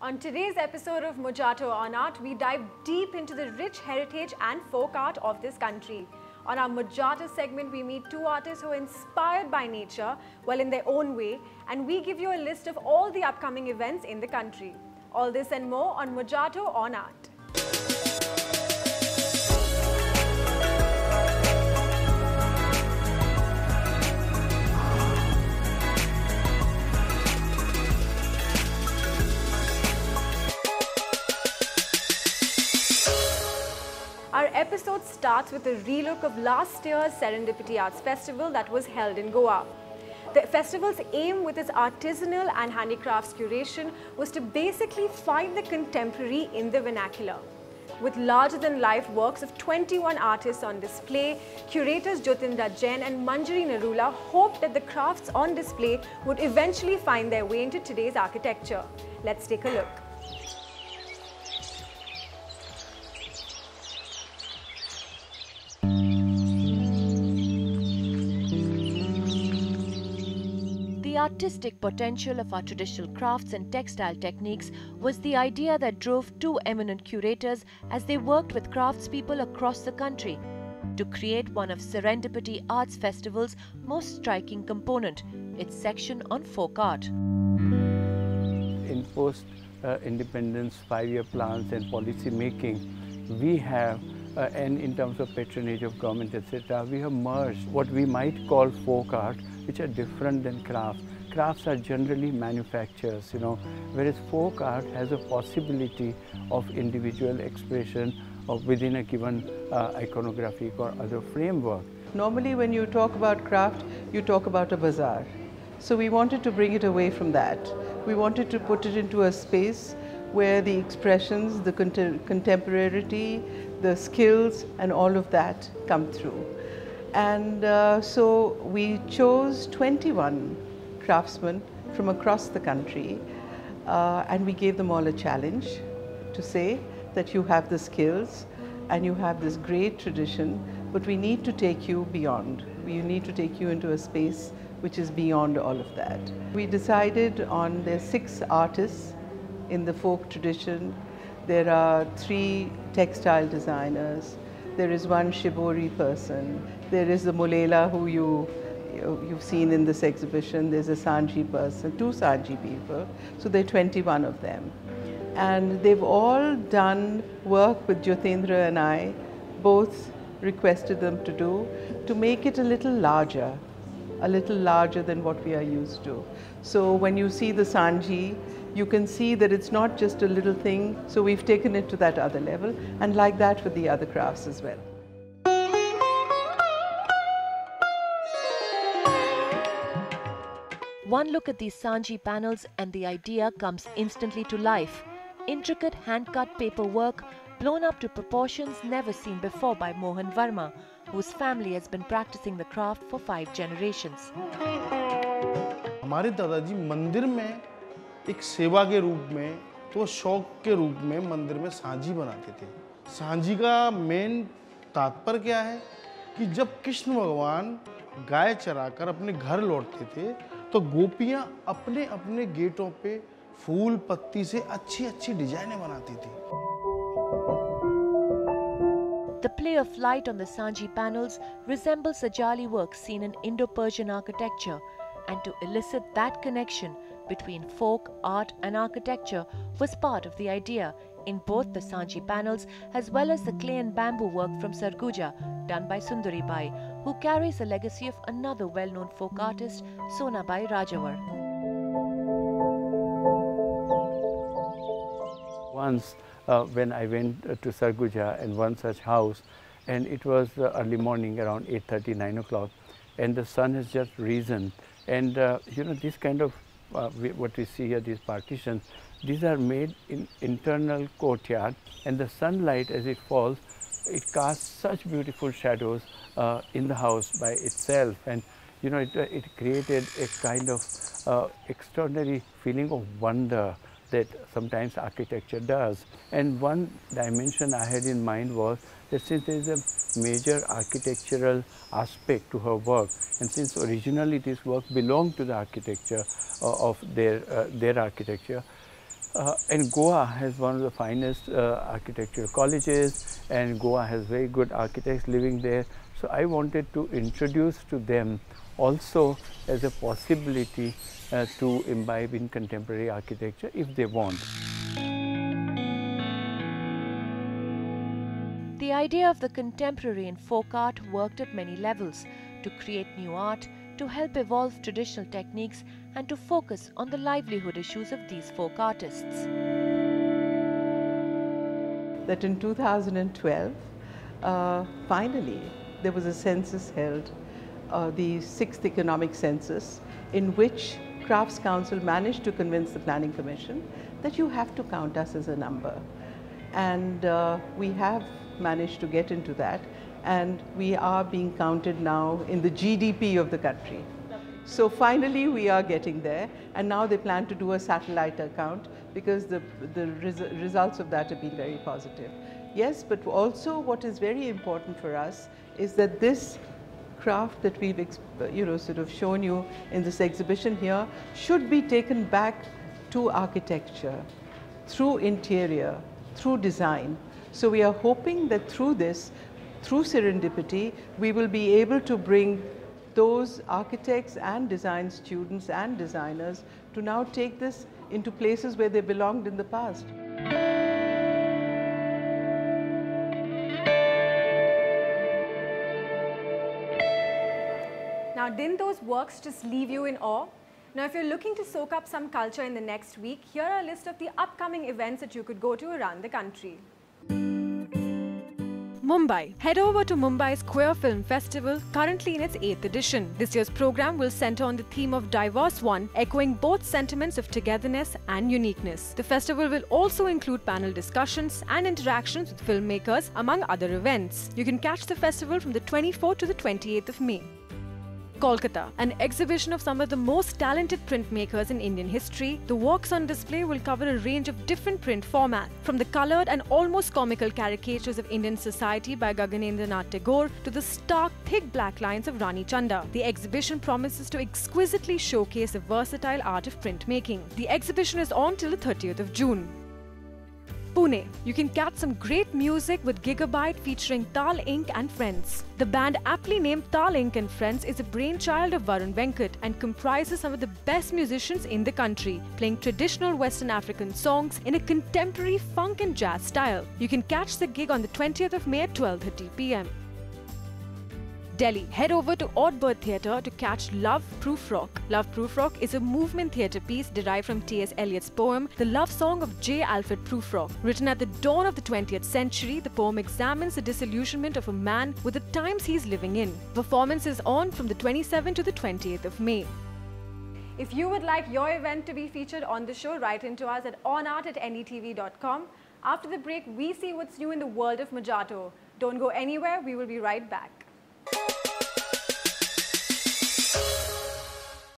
On today's episode of Mojato on Art, we dive deep into the rich heritage and folk art of this country. On our Mojato segment, we meet two artists who are inspired by nature, well in their own way, and we give you a list of all the upcoming events in the country. All this and more on Mojato on Art. Our episode starts with a relook of last year's Serendipity Arts Festival that was held in Goa. The festival's aim with its artisanal and handicrafts curation was to basically find the contemporary in the vernacular. With larger-than-life works of 21 artists on display, curators Jyotindra Jain and Manjari Narula hoped that the crafts on display would eventually find their way into today's architecture. Let's take a look. The artistic potential of our traditional crafts and textile techniques was the idea that drove two eminent curators as they worked with craftspeople across the country to create one of Serendipity Arts Festival's most striking component, its section on folk art. In post-independence 5-year plans and policy making, we have and in terms of patronage of government, etc., we have merged what we might call folk art, which are different than crafts. Crafts are generally manufactures, whereas folk art has a possibility of individual expression within a given iconographic or other framework. Normally when you talk about craft, you talk about a bazaar. So we wanted to bring it away from that. We wanted to put it into a space where the expressions, the contemporarity, the skills and all of that come through. And so we chose 21 craftsmen from across the country and we gave them all a challenge to say that you have the skills and you have this great tradition, but we need to take you beyond. We need to take you into a space which is beyond all of that. We decided on the 6 artists in the folk tradition. There are 3 textile designers. There is 1 shibori person. There is the Mulela who you've seen in this exhibition. There's a Sanji person, 2 Sanji people. So there are 21 of them. And they've all done work with Jyotindra and I, both requested them to do, to make it a little larger than what we are used to. So when you see the Sanji, you can see that it's not just a little thing, so we've taken it to that other level, and like that with the other crafts as well. One look at these Sanji panels and the idea comes instantly to life. Intricate hand-cut paperwork blown up to proportions never seen before by Mohan Verma, whose family has been practicing the craft for 5 generations. हमारे दादाजी मंदिर में एक सेवा के रूप में, तो शौक के रूप में मंदिर में सांझी बनाते थे। सांझी का मेन तात्पर्य क्या है कि जब कृष्ण भगवान गाय चराकर अपने घर लौटते थे, तो गोपियां अपने अपने गेटों पे फूल पत्ती से अच्छी डिजाइनें बनाती थी। The play of light on the Sanji panels resembles Sajali work seen in Indo-Persian architecture, and to elicit that connection between folk, art and architecture was part of the idea in both the Sanji panels as well as the clay and bamboo work from Sarguja done by Sundari Bai, who carries the legacy of another well-known folk artist, Sonabai Rajawar. Once when I went to Sarguja and one such house, and it was early morning around 8:30, 9 o'clock, and the sun has just risen, and this kind of what we see here, these partitions, these are made in internal courtyard, and the sunlight as it falls, it casts such beautiful shadows in the house by itself, and it created a kind of extraordinary feeling of wonder that sometimes architecture does. And one dimension I had in mind was that since there is a major architectural aspect to her work, and since originally this work belonged to the architecture of their architecture, And Goa has one of the finest architectural colleges, and Goa has very good architects living there. So I wanted to introduce to them also as a possibility to imbibe in contemporary architecture if they want. The idea of the contemporary in folk art worked at many levels: to create new art, to help evolve traditional techniques, and to focus on the livelihood issues of these folk artists. That in 2012, finally, there was a census held, the 6th Economic Census, in which Crafts Council managed to convince the Planning Commission that you have to count us as a number. And we have managed to get into that, and we are being counted now in the GDP of the country. So finally we are getting there, and now they plan to do a satellite account because the results of that have been very positive. Yes, but also what is very important for us is that this craft that we've sort of shown you in this exhibition here should be taken back to architecture, through interior, through design. So we are hoping that through this, through serendipity, we will be able to bring those architects and design students and designers to now take this into places where they belonged in the past. Now, didn't those works just leave you in awe? Now, if you're looking to soak up some culture in the next week, here are a list of the upcoming events that you could go to around the country. Mumbai. Head over to Mumbai's Queer Film Festival, currently in its 8th edition. This year's program will center on the theme of Diverse One, echoing both sentiments of togetherness and uniqueness. The festival will also include panel discussions and interactions with filmmakers, among other events. You can catch the festival from the 24th to the 28th of May. Kolkata, an exhibition of some of the most talented printmakers in Indian history. The works on display will cover a range of different print formats, from the coloured and almost comical caricatures of Indian society by Gaganendranath Tagore to the stark, thick black lines of Rani Chanda. The exhibition promises to exquisitely showcase the versatile art of printmaking. The exhibition is on till the 30th of June. Pune. You can catch some great music with Gigabyte featuring Tal Inc. and Friends. The band, aptly named Tal Inc. and Friends, is a brainchild of Varun Venkat and comprises some of the best musicians in the country, playing traditional Western African songs in a contemporary funk and jazz style. You can catch the gig on the 20th of May at 12:30 p.m. Delhi. Head over to Odd Bird Theatre to catch Love Proof Rock. Love Proof Rock is a movement theatre piece derived from T.S. Eliot's poem, The Love Song of J. Alfred Prufrock. Written at the dawn of the 20th century, the poem examines the disillusionment of a man with the times he's living in. Performance is on from the 27th to the 28th of May. If you would like your event to be featured on the show, write into us at onart@netv.com. After the break, we see what's new in the world of Mojato. Don't go anywhere, we will be right back.